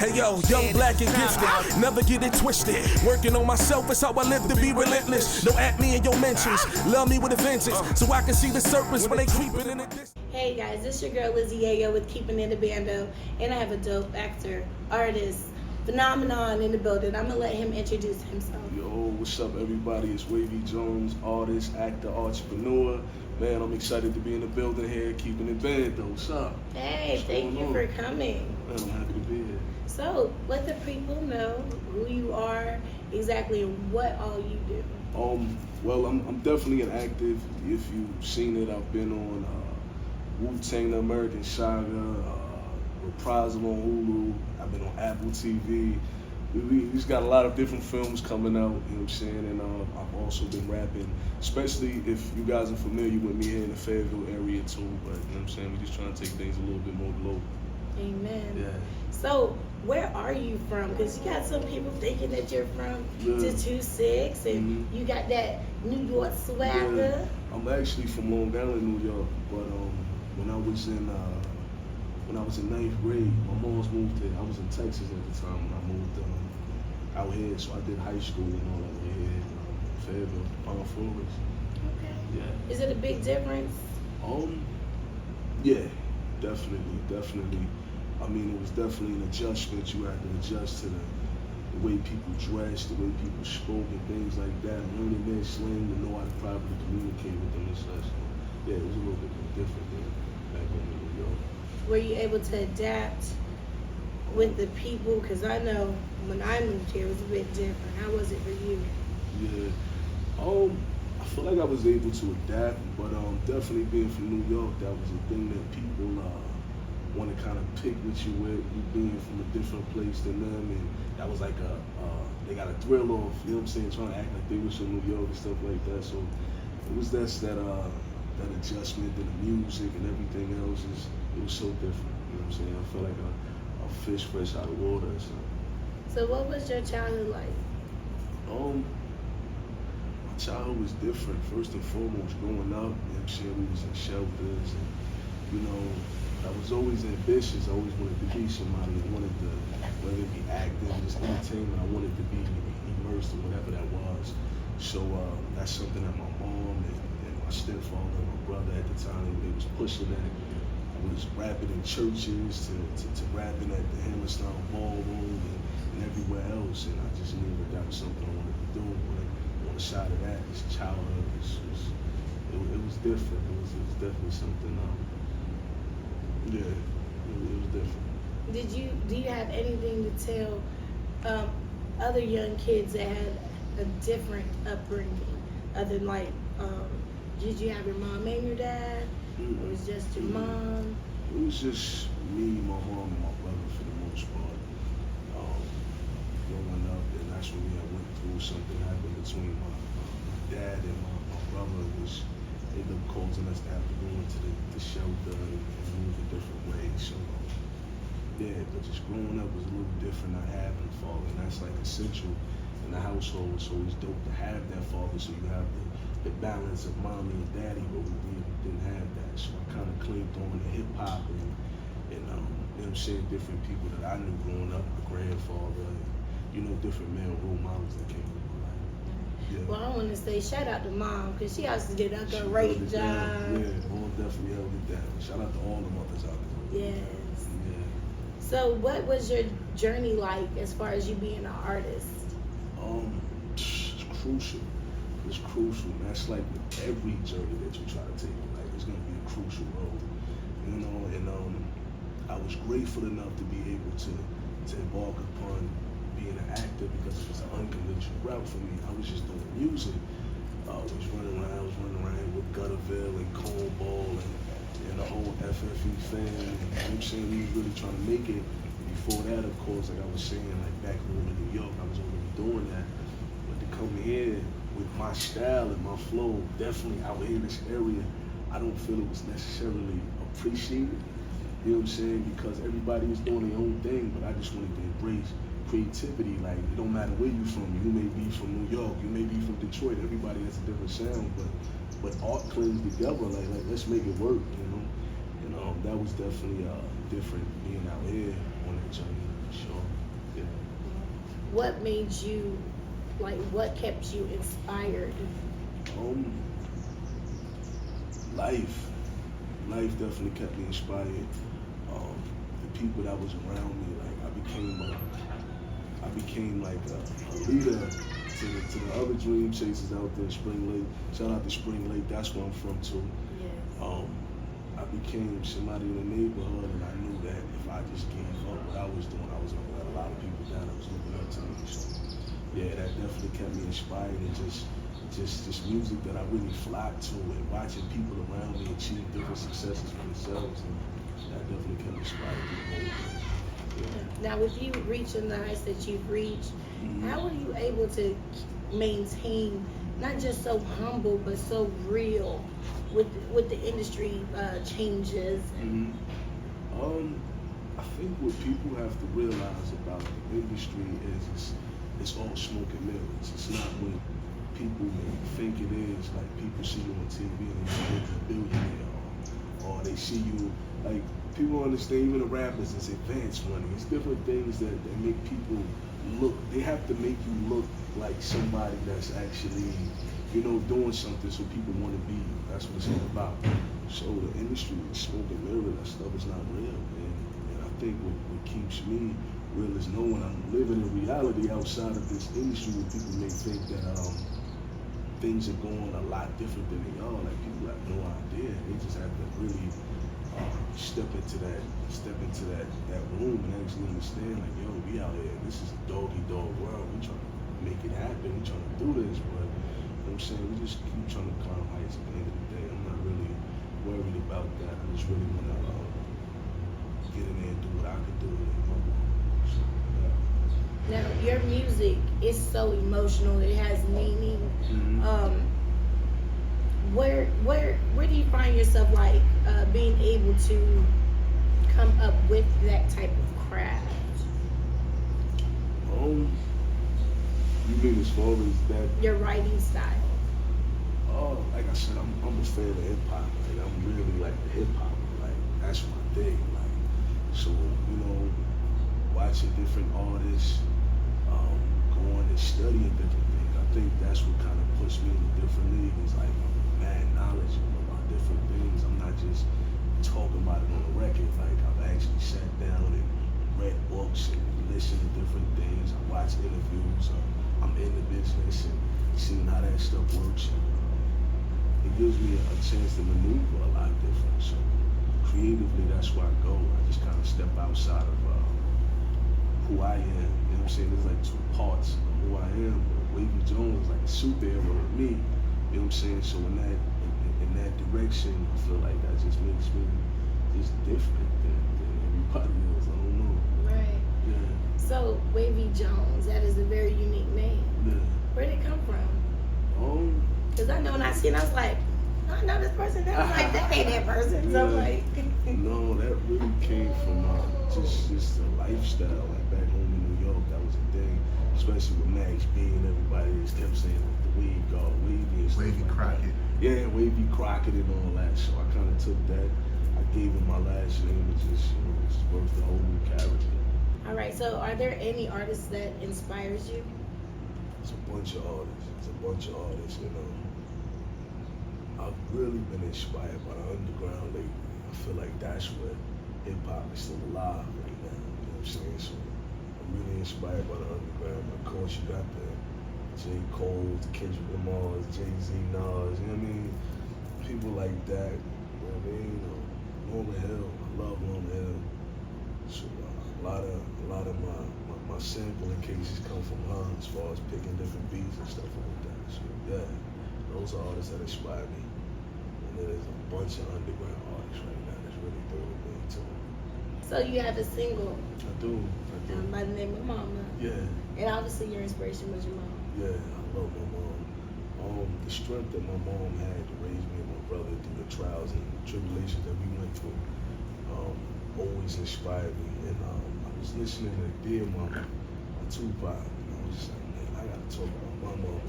Hey yo, young, black and gifted, never get it twisted. Working on myself is how I live to be relentless. Don't at me in your mentions, love me with a vengeance, so I can see the serpents when they creeping in the distance. Hey guys, this your girl Lizzie Yayo with Keepin It A Bando, and I have a dope actor, artist, phenomenon in the building. I'm gonna let him introduce himself. Yo, what's up everybody? It's Wavyy Jonez, artist, actor, entrepreneur. Man, I'm excited to be in the building here, Keepin It A Bando. What's up? Hey, thank you for coming. Man, I'm happy to be here. So, let the people know who you are exactly and what all you do. Well, I'm definitely an actor. If you've seen it, I've been on Wu-Tang: The American Saga, Reprisal on Hulu. I've been on Apple TV. We just got a lot of different films coming out, you know what I'm saying? And I've also been rapping, especially if you guys are familiar with me here in the Fayetteville area too, but you know what I'm saying? We're just trying to take things a little bit more global. Amen. Yeah. So, where are you from? Because you got some people thinking that you're from the 2-6 and you got that New York swagger. Yeah. I'm actually from Long Island, New York, but when I was in 9th grade, my mom's moved here. I was in Texas at the time when I moved out here, so I did high school and all that way here in Fayetteville, Palm Forest. Okay. Yeah. Is it a big difference? Yeah, definitely. I mean, it was definitely an adjustment. You had to adjust to the way people dress, the way people spoke and things like that, learning their slang to know how to properly communicate with them and such. So, yeah, it was a little bit different than back in New York. Were you able to adapt with the people? Because I know when I moved here, it was a bit different. How was it for you? Yeah, I feel like I was able to adapt, but definitely being from New York, that was a thing that people want to kind of pick with you with, you being from a different place than them, and that was like they got a thrill off, you know what I'm saying, trying to act like they was from New York and stuff like that. So it was that adjustment to the music and everything else it was so different, you know what I'm saying. I felt like a fish fresh out of water. So what was your childhood like? My childhood was different. First and foremost, growing up, you know what I'm saying, we was in shelters, and you know, I was always ambitious. I always wanted to be somebody. I wanted to, whether it be acting, just entertainment, I wanted to be immersed in whatever that was. So that's something that my mom and my stepfather and my brother at the time, they was pushing that. I was rapping in churches to rapping at the Hammerstein Ballroom and everywhere else, and I just knew that was something I wanted to do. But on the side of that, this childhood it was different. It was definitely something. Yeah, it was different. Do you have anything to tell other young kids that had a different upbringing? Other than like, did you have your mom and your dad? Or it was just your mom? It was just me, my mom, and my brother for the most part. Growing up, and that's when we went through something happened between my dad and my brother. They ended up causing us to have to go into the shelter and move a different way. So yeah, but just growing up was a little different, not having a father, and that's like essential in the household. It's always dope to have that father, so you have the balance of mommy and daddy, but we didn't have that. So I kind of claimed on the hip hop and you know what I'm saying, different people that I knew growing up, my grandfather, and, you know, different male role models that came in my life. Yeah. Well, I want to say shout out to mom, because she also did a great job. Yeah, mom definitely held it down. Shout out to all the mothers out there. Yes. Yeah. So what was your journey like as far as you being an artist? It's crucial. It's crucial. That's like with every journey that you try to take in life, it's gonna be a crucial road. You know, and I was grateful enough to be able to embark upon being an actor because it was an unconventional route for me. I was just doing music. I was running around with Gutterville and Cornball and the whole FFE thing. And, you know what I'm saying? We was really trying to make it. Before that, of course, like I was saying, like back home in New York, I was already doing that. But to come here with my style and my flow, definitely out here in this area, I don't feel it was necessarily appreciated. You know what I'm saying? Because everybody was doing their own thing, but I just wanted to embrace creativity. Like, it don't matter where you from. You may be from New York, you may be from Detroit. Everybody has a different sound, but art clings together. Like let's make it work, you know? And that was definitely different being out here on that journey, for sure. what made you, like, what kept you inspired? Life. Life definitely kept me inspired. The people that was around me, like I became like a leader to the other dream chasers out there in Spring Lake. Shout out to Spring Lake, that's where I'm from too. Yes. I became somebody in the neighborhood, and I knew that if I just gave up what I was doing, I was gonna let a lot of people down that was looking up to me. So yeah, that definitely kept me inspired, and just music that I really flocked to, and watching people around me achieve different successes for themselves, and that definitely kept me inspired through the whole thing. Yeah. Now, with you reaching the heights that you've reached, how were you able to maintain not just so humble but so real with the industry changes? I think what people have to realize about the industry is it's all smoke and mirrors. It's not what people think it is. Like, people see you on TV and they think you're a billionaire, or they see you, like, people understand, even the rappers, it's advanced money. It's different things that make people look, they have to make you look like somebody that's actually, doing something so people want to be you. That's what it's all about. So the industry is smoke and mirror, that stuff is not real. And I think what keeps me real is knowing I'm living in reality outside of this industry, where people may think that things are going a lot different than they are. Like, people have no idea. They just have to really step into that room and actually understand, like, yo, we out here, this is a dog-eat-dog world. We trying to make it happen. We trying to do this, but you know what I'm saying, we just keep trying to climb heights. At the end of the day, I'm not really worried about that. I just really want to get in there and do what I can do. So, yeah. Now, your music is so emotional. It has meaning. Where do you find yourself, like, being able to come up with that type of craft? You mean as far as that? Your writing style. Like I said, I'm a fan of hip hop. Like, I'm really like hip hop. Like, that's my thing. Like, so watching different artists, going and studying different things. I think that's what kind of puts me in a different league. Is like mad knowledge about different things. I'm not just talking about it on a record. Like, I've actually sat down and read books and listened to different things. I watch interviews. I'm in the business and seeing how that stuff works. And, it gives me a chance to maneuver a lot different. So creatively, that's where I go. I just kind of step outside of who I am. You know what I'm saying? There's like two parts of who I am. Wavyy Jonez is like a superhero of me. You know what I'm saying? So in that direction, I feel like that just makes me just different than everybody else. I don't know. Right. Yeah. So, Wavyy Jonez, that is a very unique name. Yeah. Where did it come from? Because I know when I seen it, I was like, I know this person. I was like, that ain't that person. So, like. No, that really came from just the lifestyle. Like, back home in New York, that was a thing. Especially with Max B and everybody just kept saying like, the weed god, Wavy and stuff Wavy like Crockett. that. Yeah, Wavy Crockett and all that. So I kind of took that. I gave him my last name, which is it's worth the whole new character. All right. So, are there any artists that inspires you? It's a bunch of artists. I've really been inspired by the underground lately. I feel like that's where hip hop is still alive right now. You know what I'm saying? So I'm really inspired by the underground. Of course, you got the J. Cole, the Kendrick Lamars, Jay-Z, Nas, you know what I mean? People like that, you know what I mean? Lauryn Hill, I love Lauryn Hill. So a lot of my sampling cases come from her as far as picking different beats and stuff like that. So yeah, those are artists that inspire me. And then there's a bunch of underground artists right now that's really doing the thing too. So, you have a single I do. by the name of Mama. Yeah. And obviously, your inspiration was your mom. Yeah, I love my mom. The strength that my mom had to raise me and my brother through the trials and tribulations that we went through always inspired me. And I was listening to Dear Mama by Tupac, and I was just like, man, I gotta talk about my mama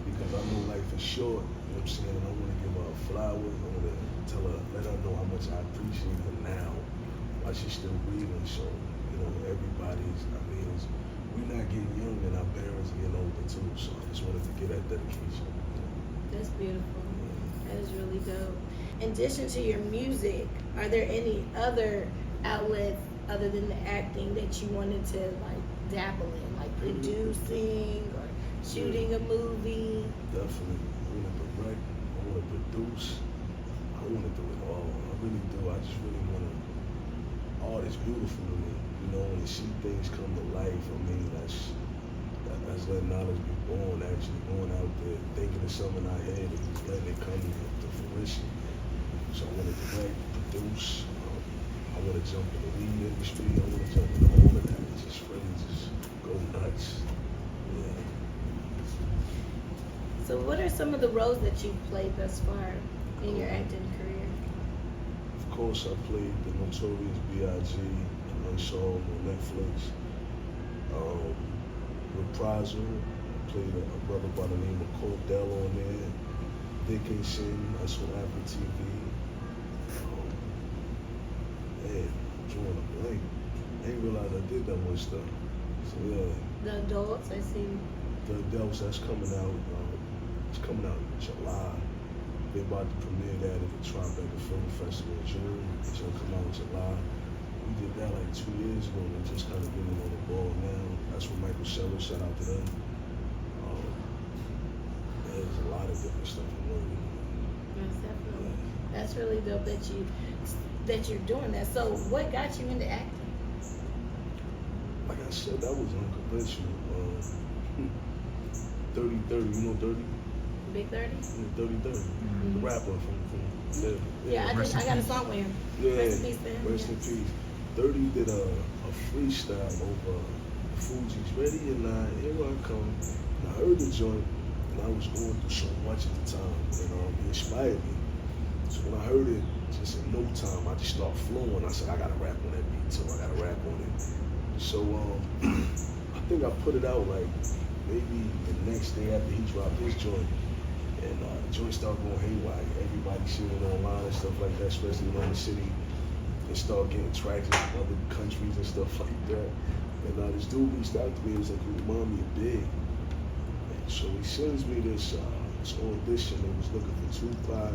because I know life is short. You know what I'm saying? And I want to give her flowers. I want to let her know how much I appreciate her now while she's still breathing. So, everybody's, we're not getting younger dedication. That's beautiful. That is really dope. In addition to your music, are there any other outlets other than the acting that you wanted to like dabble in, like producing or shooting a movie? Definitely. I want to direct, I want to produce, I want to do it all. I really do. I just really want to, art is beautiful to me. You know, when you see things come to life, I mean, that's letting knowledge be born, actually going out there, thinking of something in our head and just letting it come to fruition. So I want to direct, produce, I want to jump in the weed industry, I want to jump into all of that. Just really just go nuts. Yeah. So what are some of the roles that you've played thus far in your acting career? Of course, I played the Notorious B.I.G. in Unsolved on Netflix. Reprisal, I played a brother by the name of Cordell on there. Dickinson, that's on Apple TV. Man, I'm drawing a blank. I didn't realize I did that much stuff. So yeah. The adults, I see. The adults, that's coming out. It's coming out in July. They're about to premiere that at the Tribeca Film Festival in June. It's gonna come out in July. We did that like 2 years ago, and we're just kind of getting on the ball now. That's what Michael Sheller, shout out to them. There's a lot of different stuff I'm working on. Yes, definitely. That's really dope that you're doing that. So what got you into acting? Like I said, that was unconventional. 30-30, you know 30? Big 30? Yeah, 30-30. The rapper from Yeah, I got a song with him. Yeah, Rest in peace to him. rest in peace. 30 did a freestyle over Fuji's Ready or Not, Here I Come. And I heard the joint, and I was going through so much at the time, and it inspired me. So when I heard it, just in no time, I just started flowing. I said, I gotta rap on that beat too. I gotta rap on it. So I think I put it out like maybe the next day after he dropped his joint, and the joint started going haywire. Everybody seeing it online and stuff like that, especially around the city. And start getting traction from other countries and stuff like that. And this dude reached out to me and was like, you remind me of Big. And so he sends me this audition. They was looking for Tupac,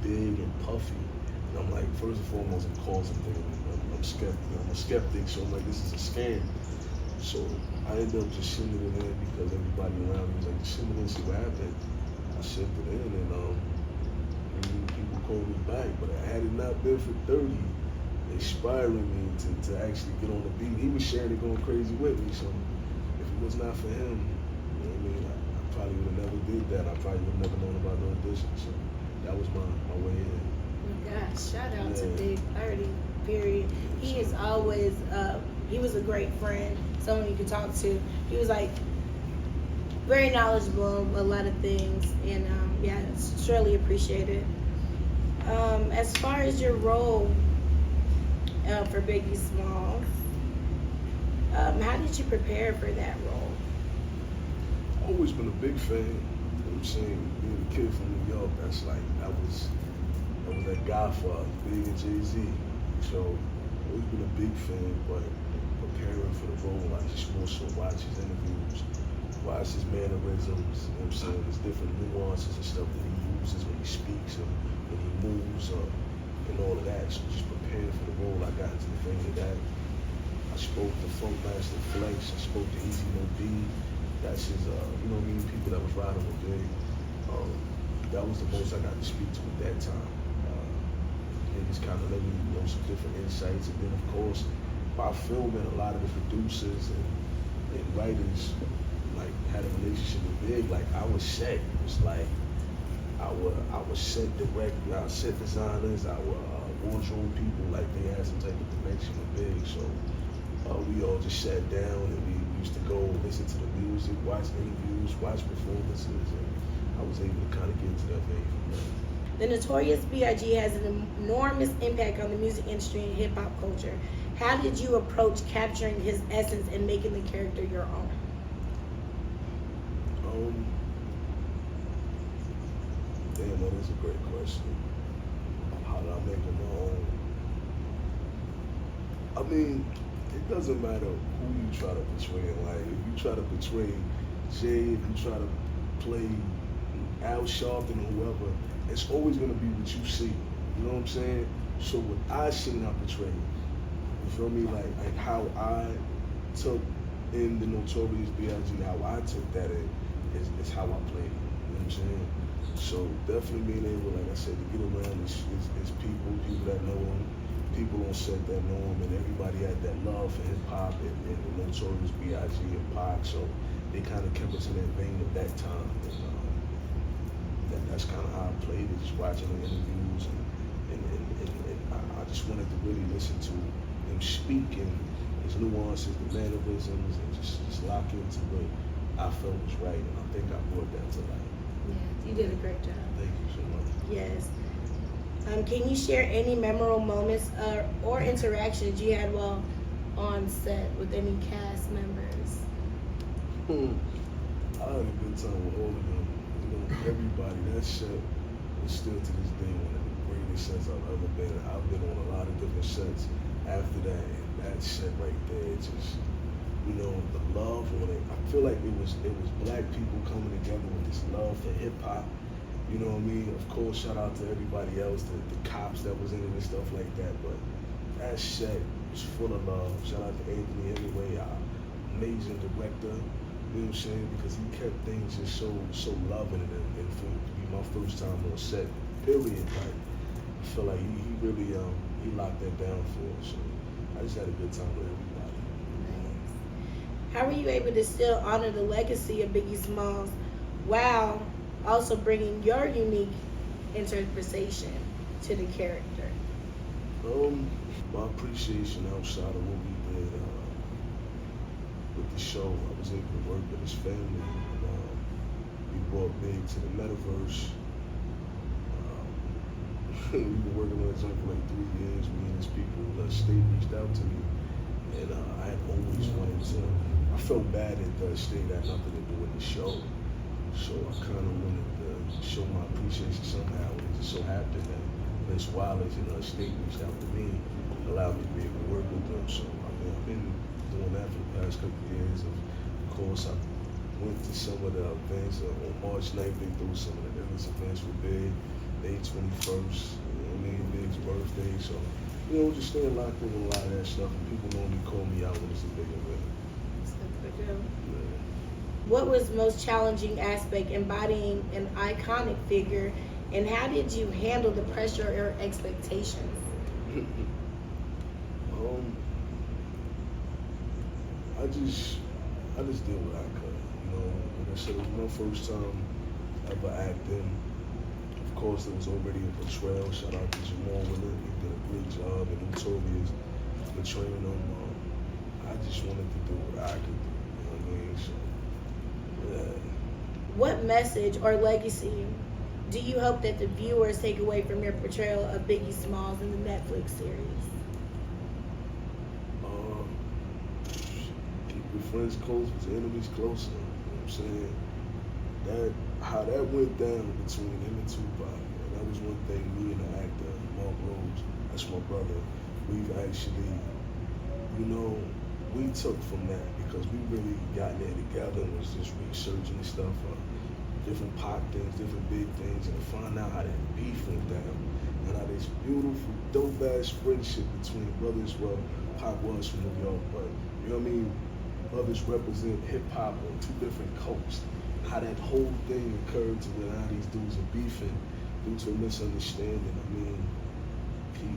Big, and Puffy. And I'm like, first and foremost, I'm calling something. I'm a skeptic, so I'm like, this is a scam. So I ended up just sending it in because everybody around me was like, send it in, see what happened. I sent it in, and people called me back. But had it not been for 30, inspiring me to actually get on the beat. He was sharing it, going crazy with me. So if it was not for him, you know what I mean, I probably would have never did that. I probably would have never known about the audition. So that was my way in. Oh my gosh, shout out to Big 30, period. He is always, he was a great friend, someone you could talk to. He was like very knowledgeable of a lot of things, and yeah, it's surely appreciated. As far as your role for Biggie Smalls, how did you prepare for that role? I've always been a big fan. You know what I'm saying? Being a kid from New York, that was that Godfather, Big and Jay-Z. So I've always been a big fan, but preparing for the role, I just more so watch his interviews, watch his mannerisms, you know what I'm saying? There's different nuances and stuff that he uses when he speaks and when he moves and all of that. So just preparing for the role, I got into the vein of that. I spoke to Funk Master Flex, I spoke to Easy No B. That's his, you know what I mean, people that was riding with Big. That was the most I got to speak to at that time. They just kind of let me know some different insights. And then, of course, by filming, a lot of the producers and writers like had a relationship with Big. Like our set was like our set director, our set designers, our wardrobe people. Like they had some type of connection with Big. So we all just sat down and we used to go listen to the music, watch interviews, watch performances, and I was able to kind of get into that vein from there. The Notorious B.I.G. has an enormous impact on the music industry and hip-hop culture. How did you approach capturing his essence and making the character your own? Damn, that is a great question. How did I make him my own? I mean, it doesn't matter who you try to portray in life. If you try to portray Jay, if you try to play Al Sharpton or whoever, it's always gonna be what you see. You know what I'm saying? So what I seen, I portrayed. You feel me? Like how I took in the Notorious B.I.G, how I took that in is how I played it. You know what I'm saying? So definitely being able, like I said, to get around is people that know him, people on set that know him, and everybody had that love for hip hop and the Notorious B.I.G and Pac. So they kind of kept us in that vein at that time. And that's kind of how I played it, just watching the interviews, and I just wanted to really listen to him speak and his nuances, the mannerisms, and just lock into what I felt was right, and I think I brought that to life. Yeah, you did a great job. Thank you so much. Yes. Can you share any memorable moments or interactions you had while on set with any cast members? I had a good time with all of them. You know, everybody. That set is still to this day one of the greatest sets I've ever been. I've been on a lot of different sets after that, and that set right there, just, you know, the love on it. I feel like it was black people coming together with this love for hip hop. You know what I mean? Of course, shout out to everybody else, the cops that was in it and stuff like that. But that set was full of love. Shout out to Anthony Hemingway, our amazing director. You know what I'm saying? Because he kept things just so loving, and for it to be my first time on set, period. Like, I feel like he really he locked that down for us. So I just had a good time with everybody. Nice. How were you able to still honor the legacy of Biggie Smalls while also bringing your unique interpretation to the character? My appreciation outside of what we did with the show, I was able to work with his family. We brought Big to the metaverse. We've been working on that joint for like 3 years. Me and his people, the state reached out to me, and I had always wanted to. I felt bad that the state had nothing to do with the show, so I kind of wanted to show my appreciation somehow. And it just so happened that Miss Wallace and the state reached out to me, allowed me to be able to work with them. So I mean, I've been doing that for the past couple of years. Of course, I went to some of the events. On March 9th, they threw some of the illest events with Big. May 21st, you know what I mean, Big's birthday. So, you know, just staying locked in with a lot of that stuff. And people normally call me out when it's a big event. Yeah. What was the most challenging aspect embodying an iconic figure, and how did you handle the pressure or expectations? I just did what I could. You know, like I said, it was my first time ever acting. Of course, there was already a portrayal. Shout out to Jamal Willard. He did a great job, and Notorious portraying him. I just wanted to do what I could do. You know what I mean? So, yeah. What message or legacy do you hope that the viewers take away from your portrayal of Biggie Smalls in the Netflix series? Keep your friends close, but your enemies closer. You know what I'm saying? How that went down between him and Tupac, and that was one thing me and the actor, Mark Rose, that's my brother, we've actually, you know, we took from that because we really got there together and was just researching and stuff, different pop things, different big things, and to find out how that beef went down, and how this beautiful, dope-ass friendship between brothers. Well, Pac was from New York, but, you know what I mean, brothers represent hip-hop on two different coasts. How that whole thing occurred to where now these dudes are beefing due to a misunderstanding. I mean,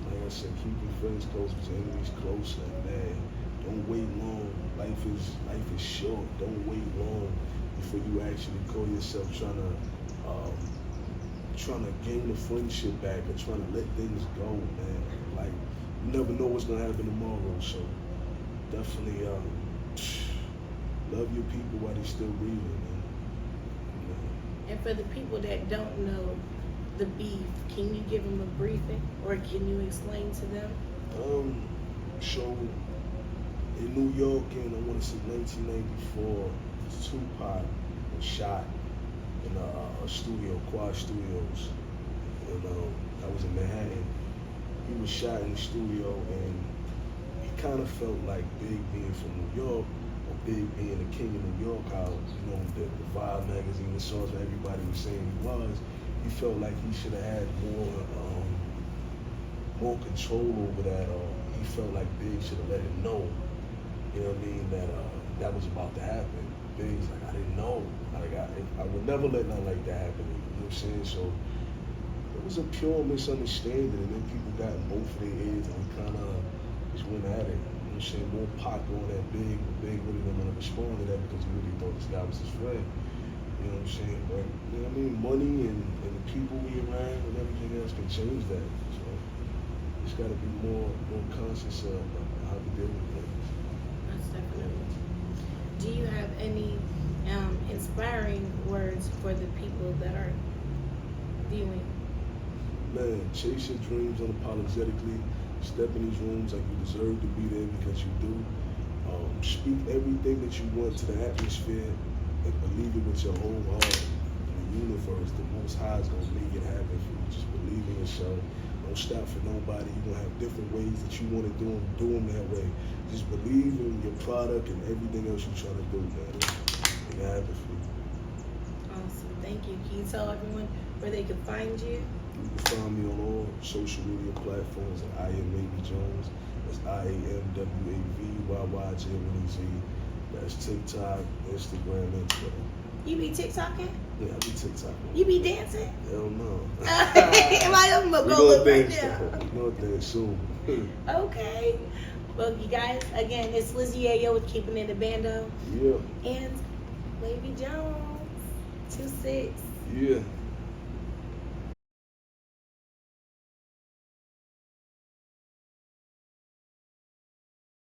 like I said, keep your friends close, but your enemies close. Like, man, don't wait long. Life is short. Don't wait long before you actually call yourself trying to gain the friendship back or trying to let things go, man. Like, you never know what's gonna happen tomorrow. So definitely love your people while they're still breathing, man. And for the people that don't know the beef, can you give them a briefing or can you explain to them? So in New York in, I want to say 1994, Tupac was shot in a studio, Quad Studios, and that was in Manhattan. He was shot in the studio, and he kind of felt like Big being from New York, or Big being the king of New York, how, you know, the Vibe magazine, the songs where everybody was saying he was, he felt like he should have had more control over that, or he felt like Big should have let him know, you know what I mean, that that was about to happen. Big's like, I didn't know. Like, I would never let nothing like that happen, you know what I'm saying? So it was a pure misunderstanding, and then people got in both of their ears, and we kind of just went at it. You know what I'm saying? More Pac going at Big, but Big really didn't want to respond to that because he really thought this guy was his friend. You know what I'm saying? But, you know what I mean? Money and the people we around and everything else can change that. So it's got to be more conscious of how to deal with things. That's definitely. Do you have any inspiring words for the people that are viewing? Man, chase your dreams unapologetically. Step in these rooms like you deserve to be there because you do. Speak everything that you want to the atmosphere and believe it with your whole heart. The universe, the Most High is going to make it happen for you. Just believe in yourself. Don't stop for nobody. You're going to have different ways that you want to do them that way. Just believe in your product and everything else you're trying to do, man. It can happen for you. Awesome. Thank you. Can you tell everyone where they can find you? You can find me on all social media platforms at Wavyy Jonez. That's IAMWAVYYJONEZ. That's TikTok, Instagram, and Twitter. You be TikToking? Yeah, I be TikToking. You be dancing? Hell no. Am I gonna go look right now? We're going to dance soon. Okay. Well, you guys, again, it's Lizzie Yayo with Keepin It A Bando. Yeah. And Wavyy Jonez, 2-6. Yeah.